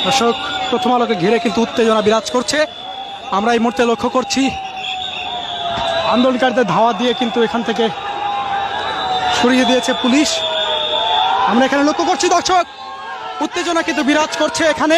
দর্শক, প্রথম আলোকে ঘিরে কিন্তু উত্তেজনা বিরাজ করছে। আমরা এই মুহূর্তে লক্ষ্য করছি আন্দোলনকারীদের ধাওয়া দিয়ে কিন্তু এখান থেকে সরিয়ে দিয়েছে পুলিশ। আমরা এখানে লক্ষ্য করছি দর্শক, উত্তেজনা কিন্তু বিরাজ করছে এখানে।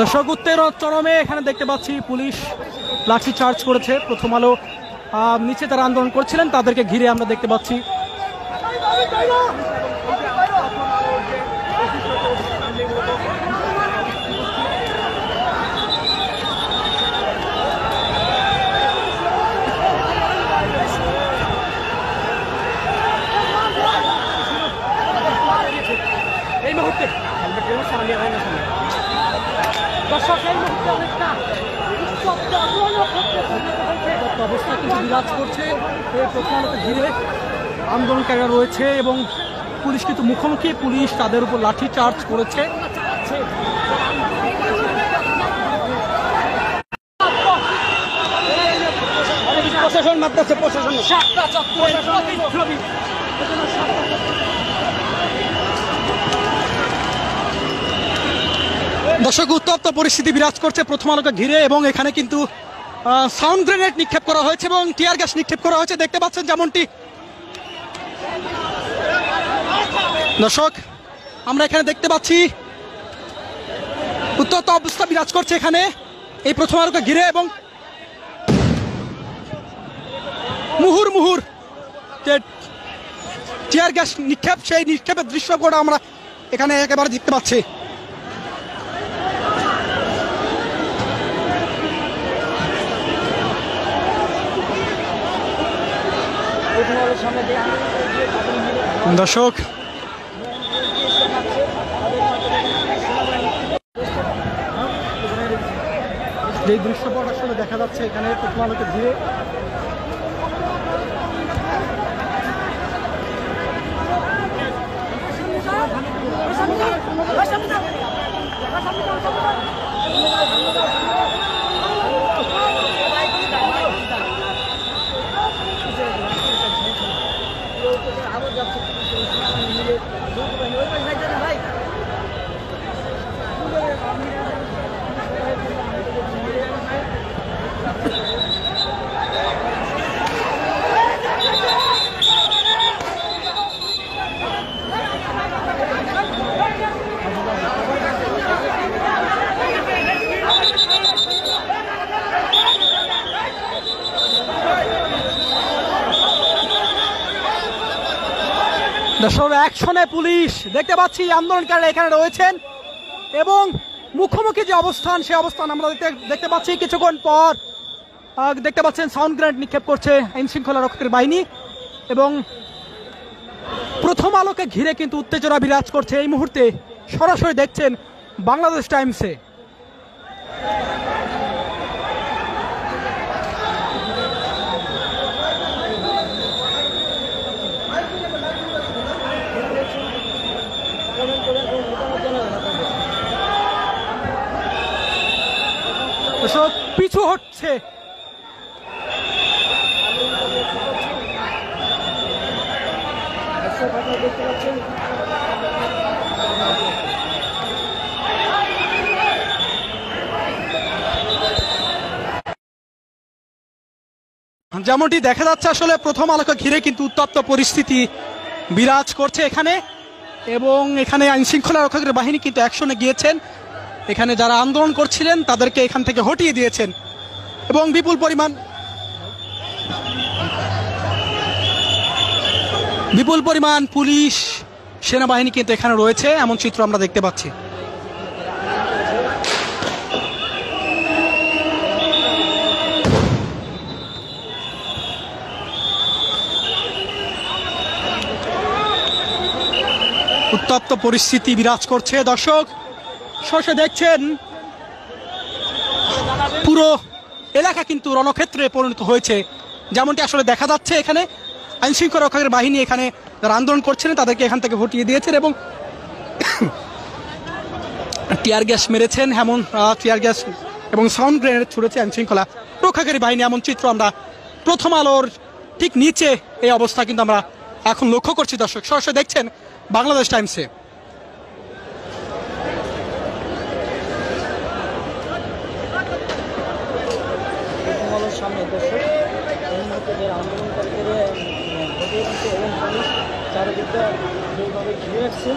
দর্শক, উত্তেজনা চরমে এখানে দেখতে পাচ্ছি পুলিশ লাঠি চার্জ করেছে। প্রথম আলো নিচে তারা আন্দোলন করছিলেন, তাদেরকে ঘিরে আমরা দেখতে পাচ্ছি এই মুহূর্তে অবস্থা কিন্তু বিরাজ করছে। প্রথম আলোকে ঘিরে আন্দোলনকারীরা রয়েছে এবং পুলিশ কিন্তু মুখোমুখি, পুলিশ তাদের উপর লাঠি চার্জ করেছে। প্রশাসন মারতেছে, প্রশাসন দর্শক, উত্তপ্ত পরিস্থিতি বিরাজ করছে প্রথম আলোকে ঘিরে এবং এখানে কিন্তু সাউন্ড গ্রেনেড নিক্ষেপ করা হয়েছে এবং টিয়ার গ্যাস নিক্ষেপ করা হয়েছে, দেখতে পাচ্ছেন যেমনটি। দর্শক, আমরা এখানে দেখতে পাচ্ছি উত্তপ্ত অবস্থা বিরাজ করছে এখানে এই প্রথম আলোকে ঘিরে এবং মুহুর যে টিয়ার গ্যাস নিক্ষেপ, সেই নিক্ষেপের দৃশ্যগুলো আমরা এখানে একেবারে দেখতে পাচ্ছি। দর্শক, যে দৃশ্যপট আসলে দেখা যাচ্ছে এখানে প্রথম আলোকে ঘিরে, দর্শক, অ্যাকশনে পুলিশ দেখতে পাচ্ছি আন্দোলনকারীরা এখানে রয়েছেন এবং মুখোমুখি যে অবস্থান, সেই অবস্থান আমরা দেখতে পাচ্ছি। কিছুক্ষণ পর দেখতে পাচ্ছেন সাউন্ড গ্রেনেড নিক্ষেপ করছে আইন শৃঙ্খলা রক্ষকের বাহিনী এবং প্রথম আলোকে ঘিরে কিন্তু উত্তেজনা বিরাজ করছে এই মুহূর্তে। সরাসরি দেখছেন বাংলাদেশ টাইমসে। সব পিছু হচ্ছে, যেমনটি দেখা যাচ্ছে আসলে প্রথম আলোকে ঘিরে কিন্তু উত্তপ্ত পরিস্থিতি বিরাজ করছে এখানে এবং এখানে আইন শৃঙ্খলা রক্ষকের বাহিনী কিন্তু অ্যাকশনে গিয়েছেন। এখানে যারা আন্দোলন করছিলেন তাদেরকে এখান থেকে হটিয়ে দিয়েছেন এবং বিপুল পরিমাণ পুলিশ সেনাবাহিনী কিন্তু এখানে রয়েছে, এমন চিত্র আমরা দেখতে পাচ্ছি। উত্তপ্ত পরিস্থিতি বিরাজ করছে দর্শক, সরাসরি দেখছেন পুরো এলাকা কিন্তু রণক্ষেত্রে পরিণত হয়েছে, যেমনটি আসলে দেখা যাচ্ছে। এখানে আইনশৃঙ্খলা রক্ষাকারী বাহিনী এখানে যারা আন্দোলন করছিলেন তাদেরকে এখান থেকে হটিয়ে দিয়েছেন এবং টিয়ার গ্যাস মেরেছেন, এমন টিয়ার গ্যাস এবং সাউন্ড গ্রেনেড ছুড়েছে আইনশৃঙ্খলা রক্ষাকারী বাহিনী, এমন চিত্র আমরা প্রথম আলোর ঠিক নিচে এই অবস্থা কিন্তু আমরা এখন লক্ষ্য করছি দর্শক। সরাসরি দেখছেন বাংলাদেশ টাইমসে। সামনে দর্শক এই মুহূর্তে যে আন্দোলনকারীদের ঘটিয়ে দিচ্ছে এবং পুলিশ চারিদিকটা যেভাবে ঘিরে রাখছে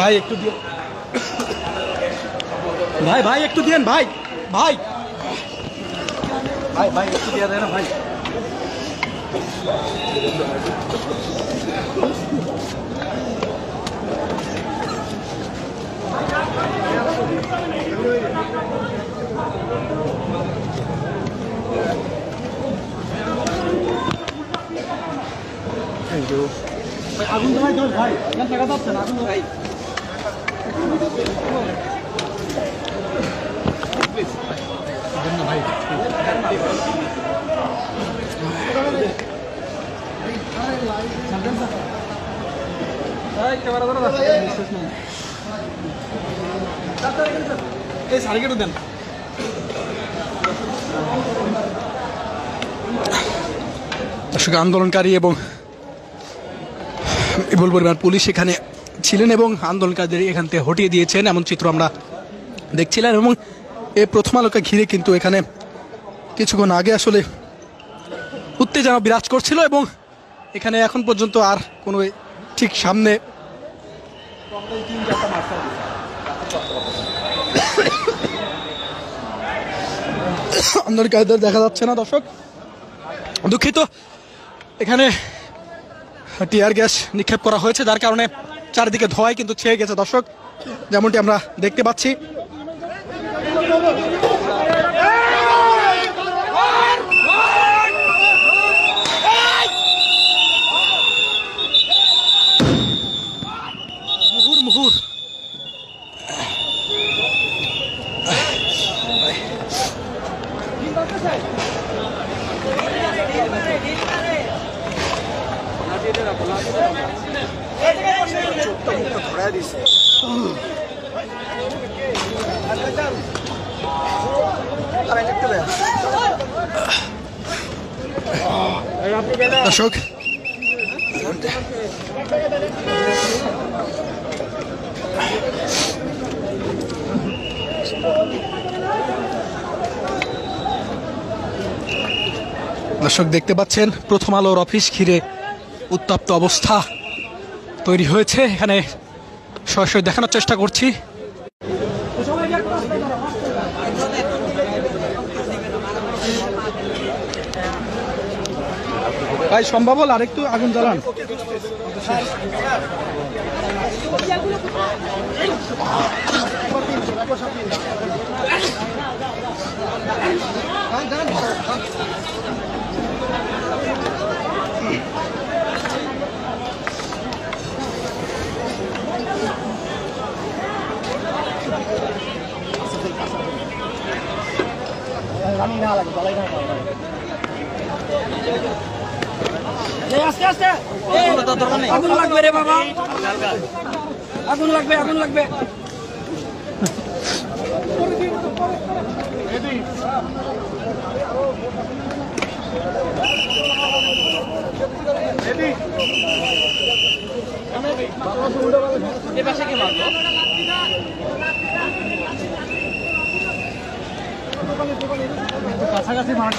ভাই একটু দিন, ভাই একটু দিন, ভাই একটু দিয়ে দেয় না ভাই। আগুন তো ভাই ভাই দেখা যাচ্ছে না, আগুন ভাই দেন। আন্দোলনকারী এবং বিপুল পরিমাণ পুলিশ এখানে ছিলেন এবং আন্দোলনকারীদের এখান থেকে হটিয়ে দিয়েছেন, এমন চিত্র আমরা দেখছিলাম। এবং এই প্রথম আলোকে ঘিরে কিন্তু এখানে কিছুক্ষণ আগে আসলে উত্তেজনা বিরাজ করছিল এবং এখানে এখন পর্যন্ত আর কোনো ঠিক সামনে আন্দোলনকারীদের দেখা যাচ্ছে না দর্শক, দুঃখিত। এখানে টিয়ার গ্যাস নিক্ষেপ করা হয়েছে, যার কারণে চারিদিকে ধোঁয়ায় কিন্তু ছেয়ে গেছে দর্শক, যেমনটি আমরা দেখতে পাচ্ছি। মুহুর দর্শক দেখতে পাচ্ছেন প্রথম আলোর অফিস ঘিরে উত্তপ্ত অবস্থা তৈরি হয়েছে। এখানে সরাসরি দেখানোর চেষ্টা করছি। ভাই সম্ভব হল আরেকটু আগুন জ্বালান। আমি না লাগে আস্তে আস্তে আগুন লাগবে রে বাবা, আগুন লাগবে, আগুন লাগবে। কাছাকাছি মার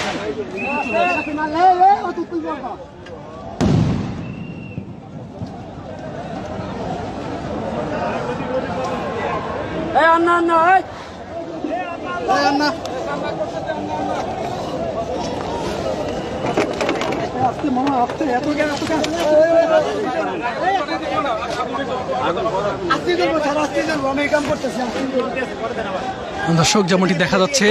আন্না আন্না আন্না আস্তে মামা আস্তে, এত জ্ঞান এত জ্ঞান দর্শক যেমনটি দেখা যাচ্ছে